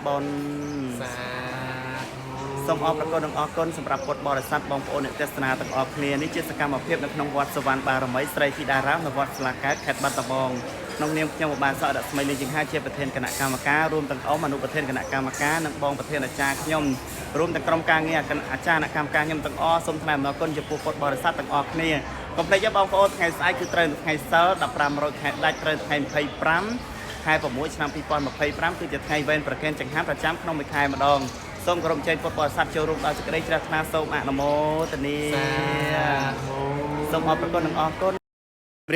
บอลសូមអរប្រគុណនិងអរគុណសម្រាប់ពុទ្ធបរិស័ទបងប្អូនអ្នកទេសនាទាំងអស់គ្នានេះជាសកម្មភាពនៅក្នុងវត្តសវណ្ណបារមីស្រីធីតារាមនៅវត្តស្លាកែតខេត្តបាត់ដំបងក្នុងនាមខ្ញុំបានសរស្មីលេងជាហាជាប្រធានគណៈកម្មការរួមទាំងអមនុប្រធានគណៈកម្មការនិងបងប្រធានអាចារ្យខ្ញុំរួមទាំងក្រុមការងារអាចារ្យគណៈកម្មការខ្ញុំទាំងអស់សូមថ្លែងអំណរគុណចំពោះពុទ្ធបរិស័ទទាំងអស់គ្នាកុំភ្លេចបងប្អូនថ្ងៃស្អែកគឺត្រូវថ្ងៃសៅរ៍15រោចខែដាច់ត្រូវថ្ងៃ25ខែ6ឆ្នាំ2025គឺជាថ្ងៃវេនប្រគេនចង្ហាន់ប្រចាំក្នុងមួយខែម្ដងសូមគោរពអញ្ជើញពុទ្ធបរិស័ទចូលរួមដល់សេចក្តីជ្រះថ្លាសូមអនុមោទនាសូមអរគុណនិងអរគុណ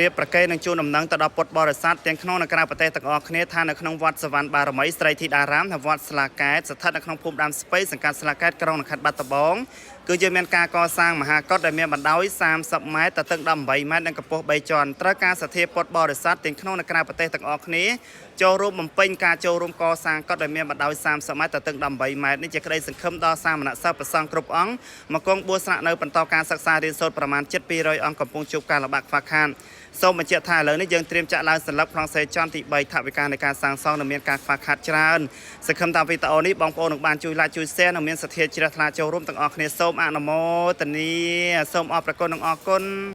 រៀបប្រកេននឹងជួនដំណឹងទៅដល់ពុទ្ធបរិស័ទទាំងក្នុងនិងក្រៅប្រទេសទាំងអស់គ្នាថានៅក្នុងវត្តសវណ្ណបារមីស្រីធីតារាមនៅវត្តស្លាកែតស្ថិតនៅក្នុងភូមិដើមស្ពៃសង្កាត់ស្លាកែតក្រុងខេត្តបាត់ដំបងគឺយើងមានការកសាងមហាកុដដែលមានបណ្ដោយ30ម៉ែត្រទៅទឹក18ម៉ែត្រនិងកម្ពស់3ជាន់ត្រូវការសទ្ធាពុទ្ធបរិស័ទទាំងក្នុងនិងក្រៅប្រទេសទាំងអស់គ្នាចូលរួមបំពេញការចូលរួមកសាងកុដដែលមានបណ្ដោយ30ម៉ែត្រទៅទឹក18ម៉ែត្រនេះជាក្តីសង្ឃឹមដល់សាមណសិស្សប្រសង់គ្រប់អង្គមកគង់បួសស្នាក់នៅបន្តការសិក្សារៀនសូត្រប្រមាណជិត200អង្គកំពុងជួបការលំបាកខ្វះខាតសូមបញ្ជាក់ថាឥឡូវនេះយើងត្រៀមចាក់ឡើងសន្លឹកផ្សងសេចន្ទទី3ថវិកានៃការសាងសង់នឹងមានការខ្វះខាតច្រើនសង្ឃឹមតាមវីដេអូនេះបងប្អូននឹងបានជួយ like ជួយ share និងមានសទ្ធាជ្រះថ្លាចូលរួមទាំងអស់គ្នាសូមអនុមោទនាសូមអរព្រគុណនិងអរគុណ